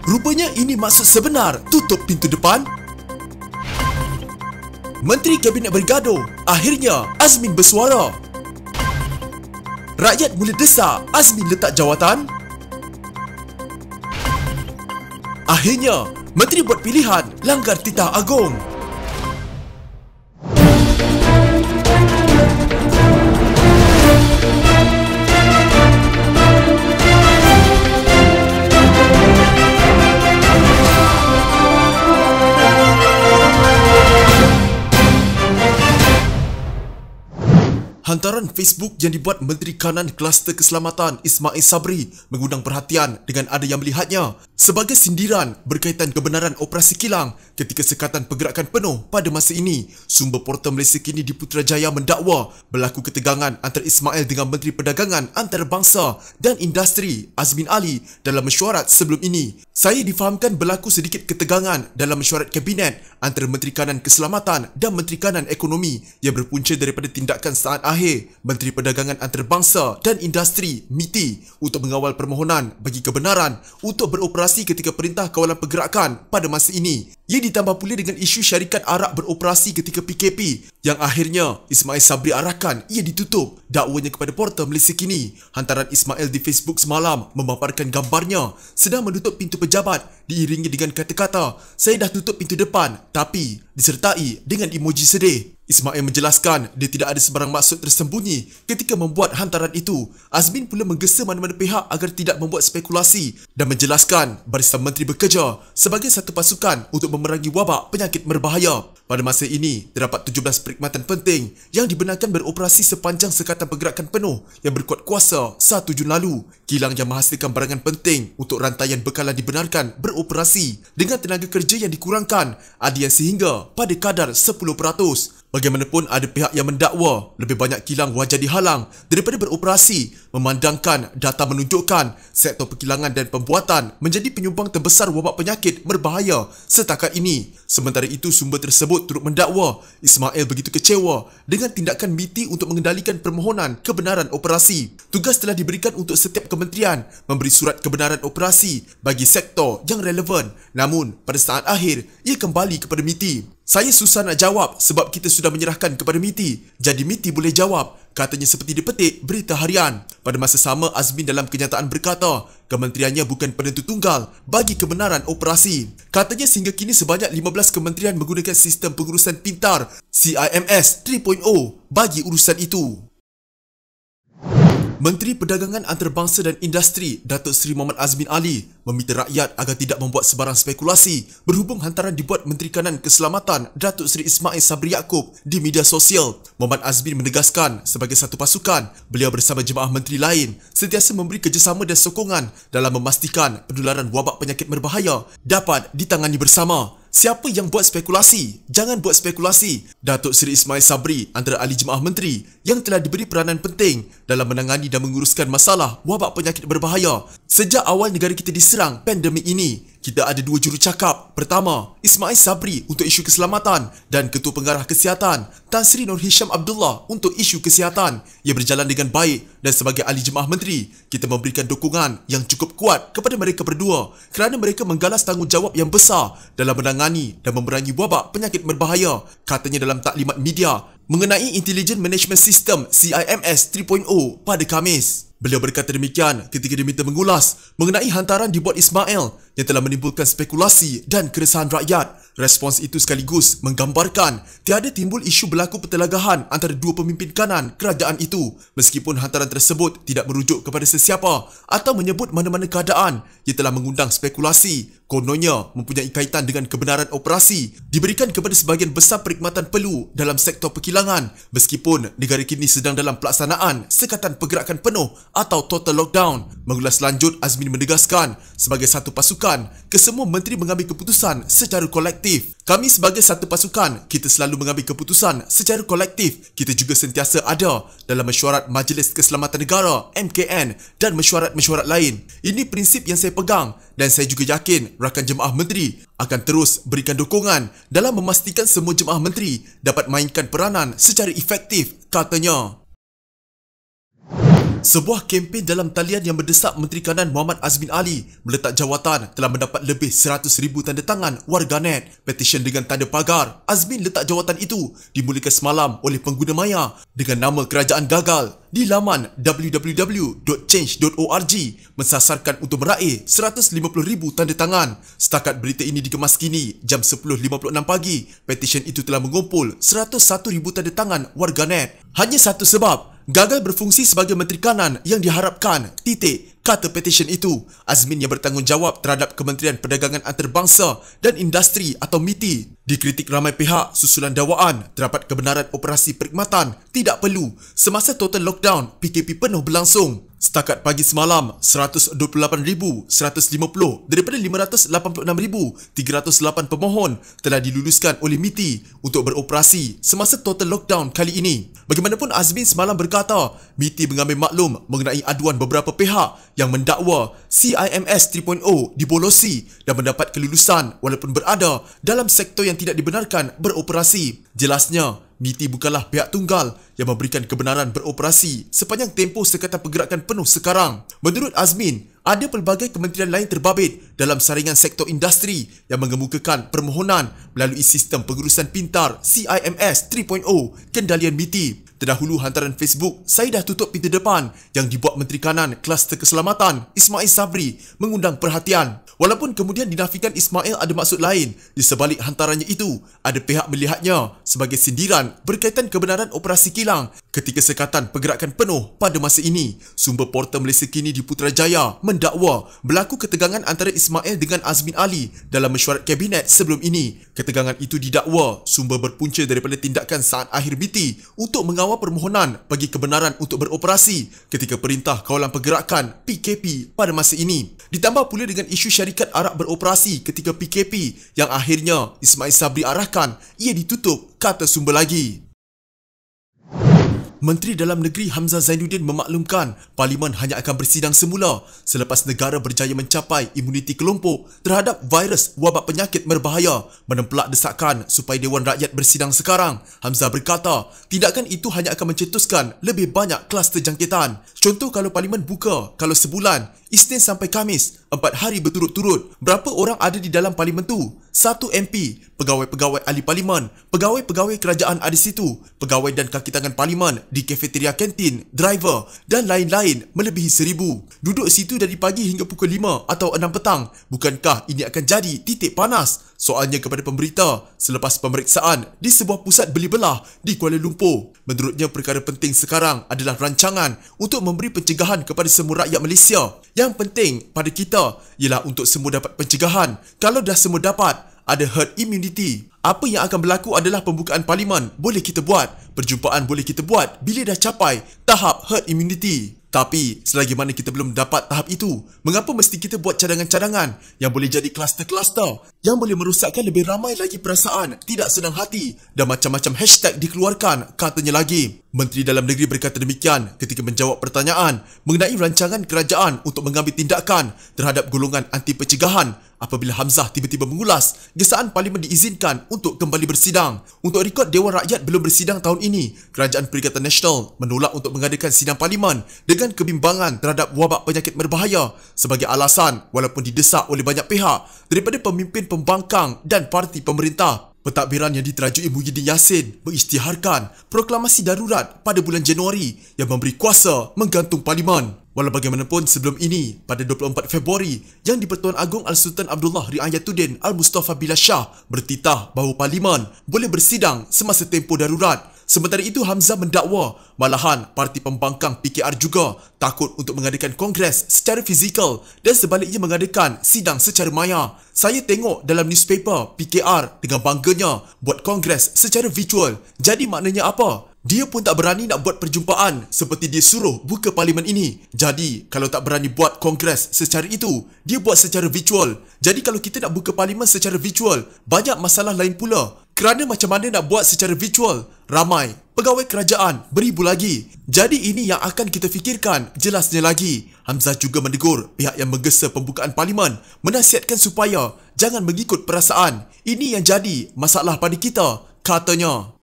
Rupanya ini maksud sebenar tutup pintu depan. Menteri Kabinet bergaduh. Akhirnya Azmin bersuara. Rakyat mula desak Azmin letak jawatan. Akhirnya Menteri buat pilihan langgar titah agung. Hantaran Facebook yang dibuat Menteri Kanan Kluster Keselamatan Ismail Sabri mengundang perhatian dengan ada yang melihatnya sebagai sindiran berkaitan kebenaran operasi kilang ketika sekatan pergerakan penuh pada masa ini. Sumber Portal Malaysia Kini di Putrajaya mendakwa berlaku ketegangan antara Ismail dengan Menteri Perdagangan Antarabangsa dan Industri Azmin Ali dalam mesyuarat sebelum ini. Saya difahamkan berlaku sedikit ketegangan dalam mesyuarat Kabinet antara Menteri Kanan Keselamatan dan Menteri Kanan Ekonomi yang berpunca daripada tindakan saat akhir Menteri Perdagangan Antarabangsa dan Industri MITI untuk mengawal permohonan bagi kebenaran untuk beroperasi ketika Perintah Kawalan Pergerakan pada masa ini. Ia ditambah pula dengan isu syarikat Arak beroperasi ketika PKP yang akhirnya Ismail Sabri arahkan ia ditutup. Dakwanya kepada Portal Malaysia Kini. Hantaran Ismail di Facebook semalam memaparkan gambarnya sedang menutup pintu pejabat diiringi dengan kata-kata, "Saya dah tutup pintu depan," tapi disertai dengan emoji sedih. Ismail menjelaskan dia tidak ada sebarang maksud tersembunyi ketika membuat hantaran itu. Azmin pula menggesa mana-mana pihak agar tidak membuat spekulasi dan menjelaskan Barisan Menteri bekerja sebagai satu pasukan untuk memerangi wabak penyakit berbahaya. Pada masa ini, terdapat 17 perkhidmatan penting yang dibenarkan beroperasi sepanjang sekatan pergerakan penuh yang berkuat kuasa 1 Jun lalu. Kilang yang menghasilkan barangan penting untuk rantaian bekalan dibenarkan beroperasi dengan tenaga kerja yang dikurangkan ada yang sehingga pada kadar 10%. Bagaimanapun ada pihak yang mendakwa lebih banyak kilang wajar dihalang daripada beroperasi memandangkan data menunjukkan sektor perkilangan dan pembuatan menjadi penyumbang terbesar wabak penyakit berbahaya setakat ini. Sementara itu sumber tersebut turut mendakwa Ismail begitu kecewa dengan tindakan MITI untuk mengendalikan permohonan kebenaran operasi. Tugas telah diberikan untuk setiap kementerian memberi surat kebenaran operasi bagi sektor yang relevan. Namun pada saat akhir ia kembali kepada MITI. "Saya susah nak jawab sebab kita sudah menyerahkan kepada MITI. Jadi MITI boleh jawab," katanya seperti dipetik Berita Harian. Pada masa sama, Azmin dalam kenyataan berkata, kementeriannya bukan penentu tunggal bagi kebenaran operasi. Katanya sehingga kini sebanyak 15 kementerian menggunakan sistem pengurusan pintar CIMS 3.0 bagi urusan itu. Menteri Perdagangan Antarabangsa dan Industri Datuk Seri Muhammad Azmin Ali meminta rakyat agar tidak membuat sebarang spekulasi berhubung hantaran dibuat Menteri Kanan Keselamatan Datuk Seri Ismail Sabri Yaakob di media sosial. Muhammad Azmin menegaskan sebagai satu pasukan, beliau bersama jemaah menteri lain sentiasa memberi kerjasama dan sokongan dalam memastikan penularan wabak penyakit berbahaya dapat ditangani bersama. Siapa yang buat spekulasi? Jangan buat spekulasi. Datuk Seri Ismail Sabri antara ahli jemaah menteri yang telah diberi peranan penting dalam menangani dan menguruskan masalah wabak penyakit berbahaya. Sejak awal negara kita diserang pandemik ini, kita ada dua jurucakap. Pertama, Ismail Sabri untuk isu keselamatan dan Ketua Pengarah Kesihatan Tan Sri Nur Hisham Abdullah untuk isu kesihatan. Ia berjalan dengan baik dan sebagai ahli jemaah menteri, kita memberikan dukungan yang cukup kuat kepada mereka berdua kerana mereka menggalas tanggungjawab yang besar dalam menangani dan memerangi wabak penyakit berbahaya, katanya dalam taklimat media mengenai Intelligent Management System CIMS 3.0 pada Khamis. Beliau berkata demikian ketika diminta mengulas mengenai hantaran dibuat Ismail yang telah menimbulkan spekulasi dan keresahan rakyat. Respons itu sekaligus menggambarkan tiada timbul isu berlaku pertelagahan antara dua pemimpin kanan kerajaan itu meskipun hantaran tersebut tidak merujuk kepada sesiapa atau menyebut mana-mana keadaan yang telah mengundang spekulasi. Kononnya mempunyai kaitan dengan kebenaran operasi diberikan kepada sebahagian besar perkhidmatan perlu dalam sektor perkilangan meskipun negara kini sedang dalam pelaksanaan sekatan pergerakan penuh atau total lockdown. Mengulas lanjut, Azmin menegaskan sebagai satu pasukan, kesemua menteri mengambil keputusan secara kolektif. Kami sebagai satu pasukan, kita selalu mengambil keputusan secara kolektif. Kita juga sentiasa ada dalam mesyuarat Majlis Keselamatan Negara MKN dan mesyuarat-mesyuarat lain. Ini prinsip yang saya pegang dan saya juga yakin rakan jemaah menteri akan terus berikan dukungan dalam memastikan semua jemaah menteri dapat mainkan peranan secara efektif, katanya. Sebuah kempen dalam talian yang mendesak Menteri Kanan Muhammad Azmin Ali meletak jawatan telah mendapat lebih 100,000 tanda tangan warganet. Petisyen dengan tanda pagar Azmin letak jawatan itu dimulakan semalam oleh pengguna maya dengan nama Kerajaan Gagal di laman www.change.org mensasarkan untuk meraih 150,000 tanda tangan. Setakat berita ini dikemas kini jam 10.56 pagi, petisyen itu telah mengumpul 101,000 tanda tangan warganet. Hanya satu sebab, gagal berfungsi sebagai Menteri Kanan yang diharapkan. Titik, kata petisyen itu. Azmin yang bertanggungjawab terhadap Kementerian Perdagangan Antarabangsa dan Industri atau MITI dikritik ramai pihak susulan dakwaan terdapat kebenaran operasi perkhidmatan tidak perlu semasa total lockdown PKP penuh berlangsung. Setakat pagi semalam, 128,150 daripada 586,308 pemohon telah diluluskan oleh MITI untuk beroperasi semasa total lockdown kali ini. Bagaimanapun, Azmin semalam berkata MITI mengambil maklum mengenai aduan beberapa pihak yang mendakwa CIMS 3.0 dibolosi dan mendapat kelulusan walaupun berada dalam sektor yang tidak dibenarkan beroperasi. Jelasnya, MITI bukanlah pihak tunggal yang memberikan kebenaran beroperasi sepanjang tempoh Sekatan Pergerakan penuh sekarang. Menurut Azmin, ada pelbagai kementerian lain terbabit dalam saringan sektor industri yang mengemukakan permohonan melalui sistem pengurusan pintar CIMS 3.0 kendalian MITI. Terdahulu hantaran Facebook "Saya dah tutup pintu depan" yang dibuat Menteri Kanan Kluster Keselamatan Ismail Sabri mengundang perhatian. Walaupun kemudian dinafikan Ismail ada maksud lain di sebalik hantarannya itu, ada pihak melihatnya sebagai sindiran berkaitan kebenaran operasi kilang ketika Sekatan Pergerakan penuh pada masa ini. Sumber Portal Malaysia Kini di Putrajaya mendakwa berlaku ketegangan antara Ismail dengan Azmin Ali dalam mesyuarat kabinet sebelum ini. Ketegangan itu didakwa sumber berpunca daripada tindakan saat akhir MITI untuk mengawal permohonan bagi kebenaran untuk beroperasi ketika Perintah Kawalan Pergerakan PKP pada masa ini. Ditambah pula dengan isu syarikat Arak beroperasi ketika PKP yang akhirnya Ismail Sabri arahkan ia ditutup, kata sumber lagi. Menteri Dalam Negeri Hamzah Zainuddin memaklumkan Parlimen hanya akan bersidang semula selepas negara berjaya mencapai imuniti kelompok terhadap virus wabak penyakit berbahaya. Menempelak desakan supaya Dewan Rakyat bersidang sekarang, Hamzah berkata tindakan itu hanya akan mencetuskan lebih banyak kluster jangkitan. Contoh, kalau Parlimen buka, kalau sebulan, Isnin sampai Khamis, 4 hari berturut-turut, berapa orang ada di dalam Parlimen tu? 1 MP, pegawai-pegawai ahli Parlimen, pegawai-pegawai kerajaan ada situ, pegawai dan kaki tangan Parlimen di kafeteria kantin, driver dan lain-lain melebihi 1,000. Duduk situ dari pagi hingga pukul 5 atau 6 petang. Bukankah ini akan jadi titik panas? Soalnya kepada pemberita selepas pemeriksaan di sebuah pusat beli belah di Kuala Lumpur. Menurutnya, perkara penting sekarang adalah rancangan untuk memberi pencegahan kepada semua rakyat Malaysia. Yang penting pada kita ialah untuk semua dapat pencegahan. Kalau dah semua dapat, ada herd immunity. Apa yang akan berlaku adalah pembukaan Parlimen boleh kita buat, perjumpaan boleh kita buat bila dah capai tahap herd immunity. Tapi selagi mana kita belum dapat tahap itu, mengapa mesti kita buat cadangan-cadangan yang boleh jadi kluster-kluster yang boleh merosakkan lebih ramai lagi perasaan tidak senang hati dan macam-macam hashtag dikeluarkan, katanya lagi. Menteri Dalam Negeri berkata demikian ketika menjawab pertanyaan mengenai rancangan kerajaan untuk mengambil tindakan terhadap golongan anti pencegahan apabila Hamzah tiba-tiba mengulas gesaan Parlimen diizinkan untuk kembali bersidang. Untuk rekod, Dewan Rakyat belum bersidang tahun ini. Kerajaan Perikatan Nasional menolak untuk mengadakan sidang Parlimen dengan kebimbangan terhadap wabak penyakit berbahaya sebagai alasan walaupun didesak oleh banyak pihak daripada pemimpin pembangkang dan parti pemerintah. Pentadbiran yang diterajui Muhyiddin Yassin mengisytiharkan proklamasi darurat pada bulan Januari yang memberi kuasa menggantung Parlimen. Walau bagaimanapun, sebelum ini, pada 24 Februari, Yang di-Pertuan Agong Al-Sultan Abdullah Riayatuddin Al-Mustafa Billah Shah bertitah bahawa Parlimen boleh bersidang semasa tempoh darurat. Sementara itu, Hamzah mendakwa malahan parti pembangkang PKR juga takut untuk mengadakan kongres secara fizikal dan sebaliknya mengadakan sidang secara maya. Saya tengok dalam newspaper PKR dengan bangganya buat kongres secara virtual. Jadi maknanya apa? Dia pun tak berani nak buat perjumpaan seperti dia suruh buka Parlimen ini. Jadi kalau tak berani buat kongres secara itu, dia buat secara virtual. Jadi kalau kita nak buka Parlimen secara virtual, banyak masalah lain pula. Kerana macam mana nak buat secara virtual? Ramai pegawai kerajaan, beribu lagi. Jadi ini yang akan kita fikirkan, jelasnya lagi. Hamzah juga menegur pihak yang menggesa pembukaan Parlimen, menasihatkan supaya jangan mengikut perasaan. Ini yang jadi masalah pada kita, katanya.